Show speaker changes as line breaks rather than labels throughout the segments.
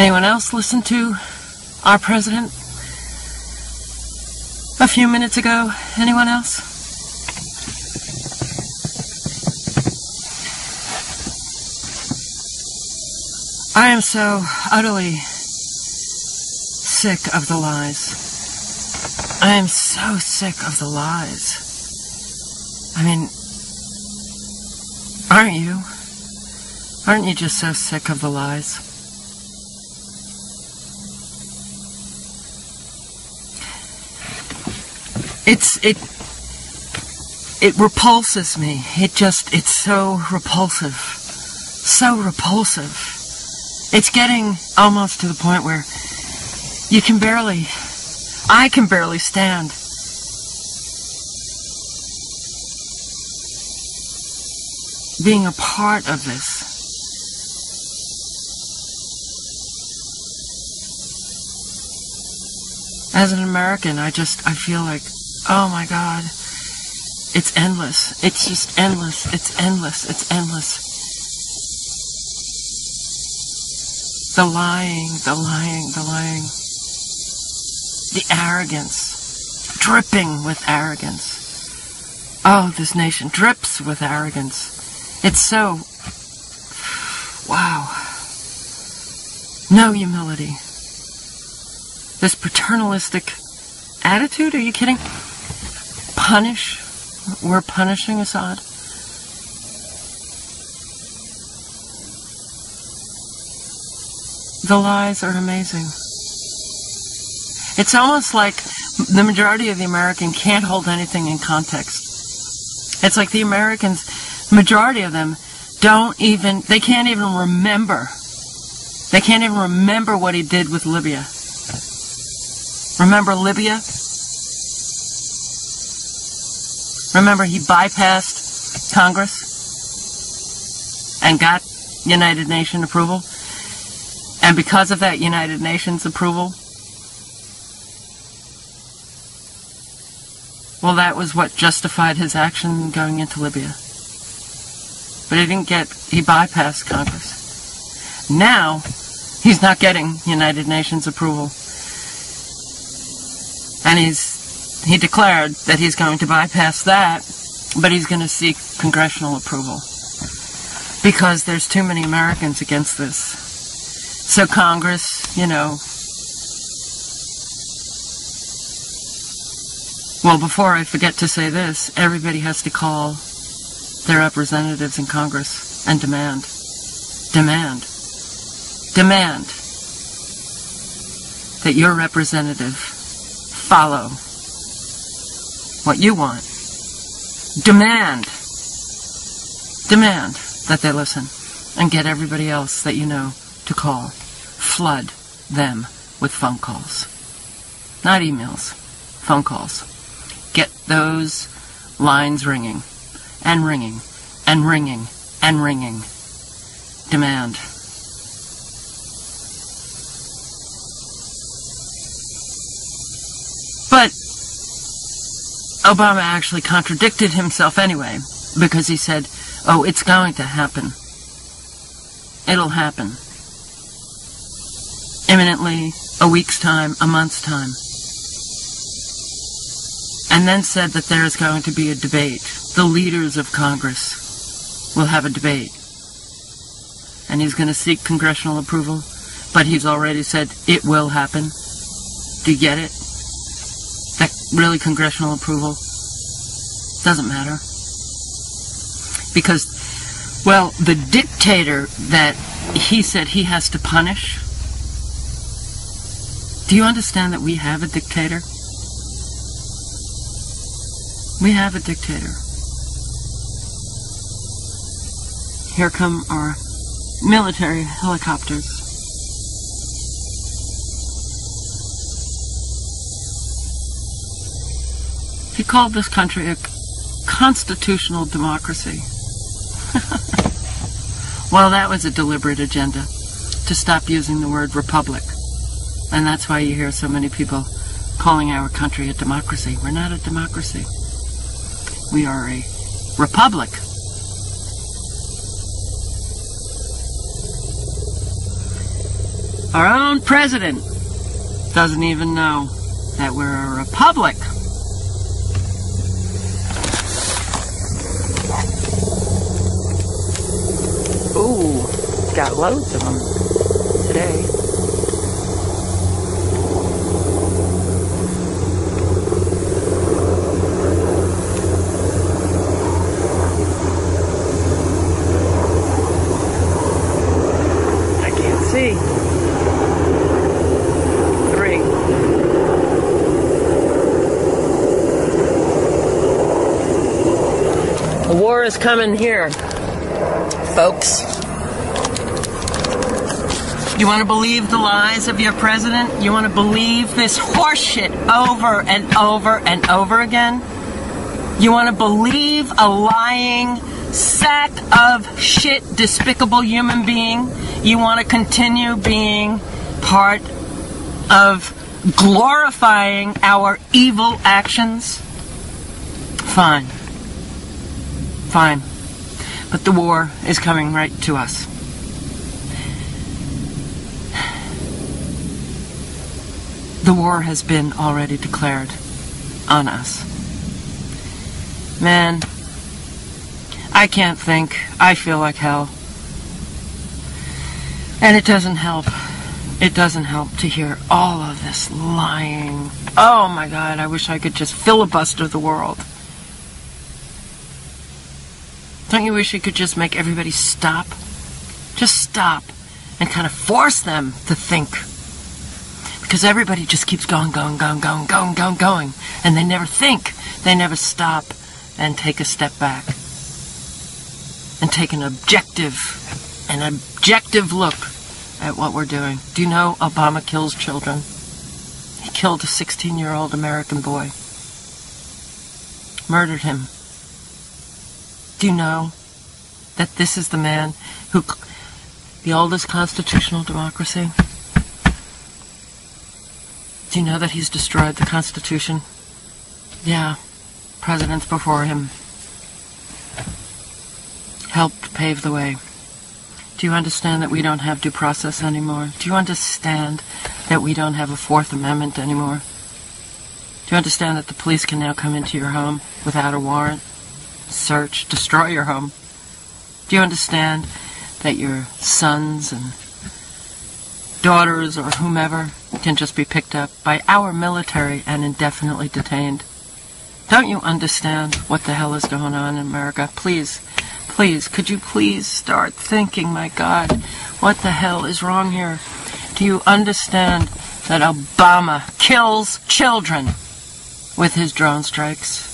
Anyone else listen to our president a few minutes ago? Anyone else? I am so utterly sick of the lies. I am so sick of the lies. I mean, aren't you? Aren't you just so sick of the lies? It repulses me. It's so repulsive. So repulsive. It's getting almost to the point where I can barely stand being a part of this. As an American, I feel like, oh my God, it's endless. It's just endless. It's endless. It's endless. The lying, the lying, the lying. The arrogance. Dripping with arrogance. Oh, this nation drips with arrogance. It's so... wow. No humility. This paternalistic attitude, are you kidding? Punish? We're punishing Assad? The lies are amazing. It's almost like the majority of the American can't hold anything in context. It's like the Americans, the majority of them, they can't even remember. They can't even remember what he did with Libya. Remember Libya? Remember he bypassed Congress and got United Nations approval? And because of that United Nations approval, well, that was what justified his action going into Libya. But he bypassed Congress. Now, he's not getting United Nations approval. And he declared that he's going to bypass that, but he's going to seek congressional approval. Because there's too many Americans against this. So Congress, well, before I forget to say this, everybody has to call their representatives in Congress and demand that your representative follow what you want. Demand that they listen and get everybody else that you know to call. Flood them with phone calls. Not emails, phone calls. Get those lines ringing, and ringing, and ringing, and ringing. Demand. But Obama actually contradicted himself anyway, because he said, oh, it's going to happen. It'll happen. Imminently, a week's time, a month's time. And then said that there is going to be a debate. The leaders of Congress will have a debate. And he's going to seek congressional approval, but he's already said it will happen. Do you get it? That really congressional approval doesn't matter. Because, well, the dictator that he said he has to punish, do you understand that we have a dictator? We have a dictator. Here come our military helicopters. He called this country a constitutional democracy. Well, that was a deliberate agenda, to stop using the word republic. And that's why you hear so many people calling our country a democracy. We're not a democracy. We are a republic. Our own president doesn't even know that we're a republic. Ooh, got loads of them today. I can't see. 3. The war is coming here, folks. You want to believe the lies of your president? You want to believe this horseshit over and over and over again? You want to believe a lying sack of shit, despicable human being? You want to continue being part of glorifying our evil actions? Fine. Fine. But the war is coming right to us. The war has been already declared on us. Man, I can't think. I feel like hell. And it doesn't help. It doesn't help to hear all of this lying. Oh my God, I wish I could just filibuster the world. Don't you wish you could just make everybody stop? Just stop and kind of force them to think. Because everybody just keeps going. And they never think. They never stop and take a step back. And take an objective look at what we're doing. Do you know Obama kills children? He killed a 16-year-old American boy. Murdered him. Do you know that this is the man who, the oldest constitutional democracy? Do you know that he's destroyed the Constitution? Yeah, presidents before him helped pave the way. Do you understand that we don't have due process anymore? Do you understand that we don't have a Fourth Amendment anymore? Do you understand that the police can now come into your home without a warrant? Search, destroy your home. Do you understand that your sons and daughters or whomever can just be picked up by our military and indefinitely detained? Don't you understand what the hell is going on in America? Please, could you please start thinking, my God, what the hell is wrong here? Do you understand that Obama kills children with his drone strikes?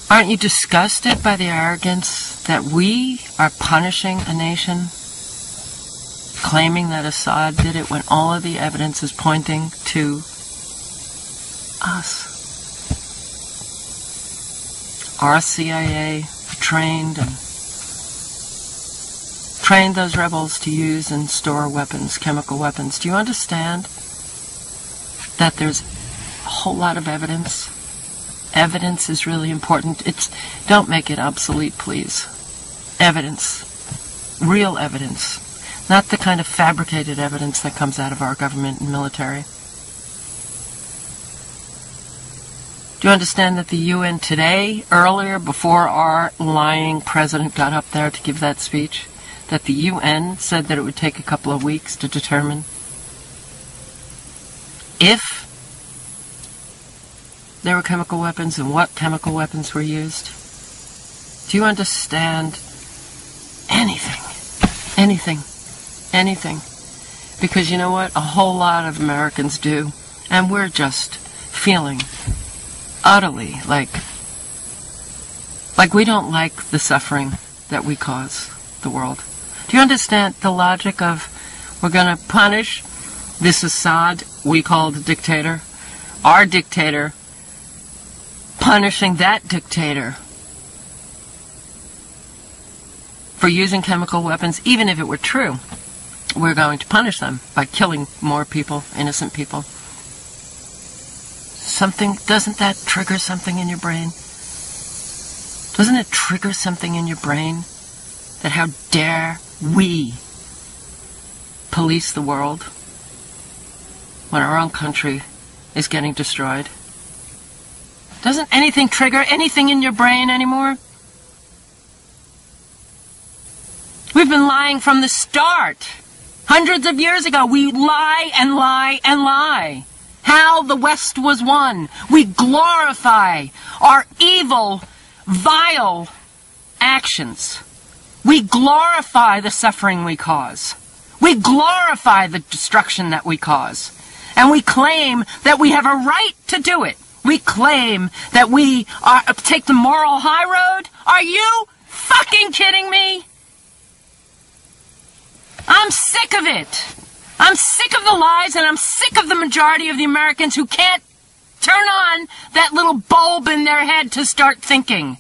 Aren't you disgusted by the arrogance that we are punishing a nation, claiming that Assad did it when all of the evidence is pointing to us? Our CIA trained those rebels to use and store weapons, chemical weapons. Do you understand that there's a whole lot of evidence? Evidence is really important. Don't make it obsolete, please. Evidence. Real evidence. Not the kind of fabricated evidence that comes out of our government and military. Do you understand that the UN today, earlier, before our lying president got up there to give that speech, that the UN said that it would take a couple of weeks to determine if there were chemical weapons and what chemical weapons were used? Do you understand anything? Anything? Because you know what? A whole lot of Americans do. And we're just feeling utterly like we don't like the suffering that we cause the world. Do you understand the logic of we're going to punish this Assad we call the dictator, our dictator, punishing that dictator for using chemical weapons? Even if it were true, we're going to punish them by killing more people, innocent people. Doesn't that trigger something in your brain? Doesn't it trigger something in your brain? That how dare we police the world when our own country is getting destroyed? Doesn't anything trigger anything in your brain anymore? We've been lying from the start. Hundreds of years ago, we lie and lie and lie. How the West was won. We glorify our evil, vile actions. We glorify the suffering we cause. We glorify the destruction that we cause. And we claim that we have a right to do it. We claim that we take the moral high road. Are you fucking kidding me? I'm sick of it. I'm sick of the lies, and I'm sick of the majority of the Americans who can't turn on that little bulb in their head to start thinking.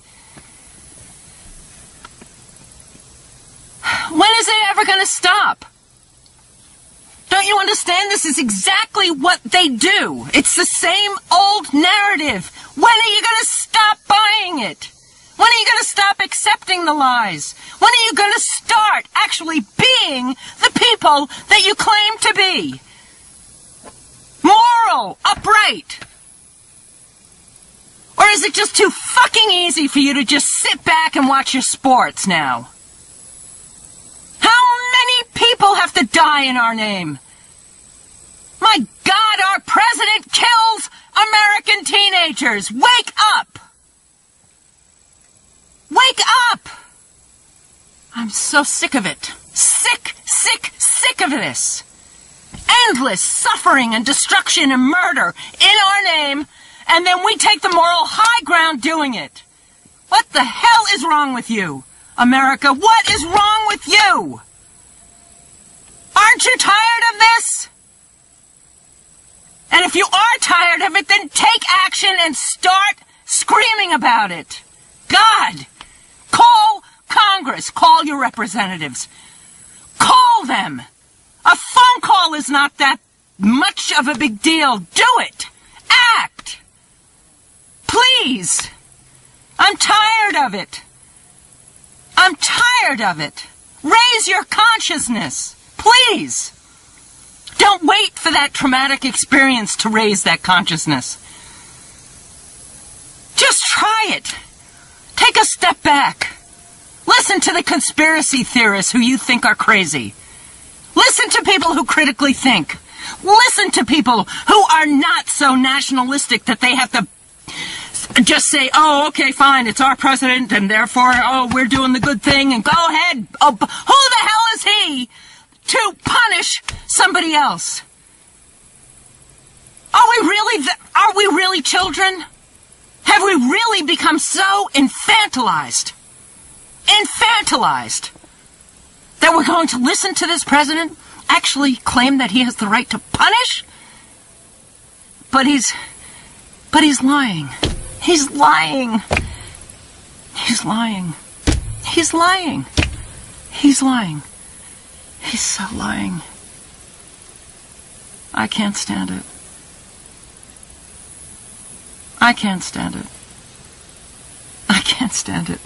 When is it ever going to stop? Don't you understand? This is exactly what they do. It's the same old narrative. When are you going to stop buying it? When are you going to stop accepting the lies? When are you going to start actually being the people that you claim to be? Moral, upright. Or is it just too fucking easy for you to just sit back and watch your sports now? How many people have to die in our name? My God, our president kills American teenagers. Wake up! Wake up! I'm so sick of it. Sick, sick, sick of this. Endless suffering and destruction and murder in our name, and then we take the moral high ground doing it. What the hell is wrong with you, America? What is wrong with you? Aren't you tired of this? And if you are tired of it, then take action and start screaming about it. God, call Congress, call your representatives. Call them. A phone call is not that much of a big deal. Do it. Act. Please. I'm tired of it. I'm tired of it. Raise your consciousness. Please. Don't wait for that traumatic experience to raise that consciousness. Just try it. Take a step back. Listen to the conspiracy theorists who you think are crazy. Listen to people who critically think. Listen to people who are not so nationalistic that they have to just say, oh, okay, fine, it's our president, and therefore, oh, we're doing the good thing, and go ahead. Oh, who the hell is he to punish somebody else? Are we really children? Have we really become so infantilized that we're going to listen to this president actually claim that he has the right to punish? But he's lying. He's lying. He's lying. He's lying. He's lying. He's so lying. I can't stand it. I can't stand it. I can't stand it.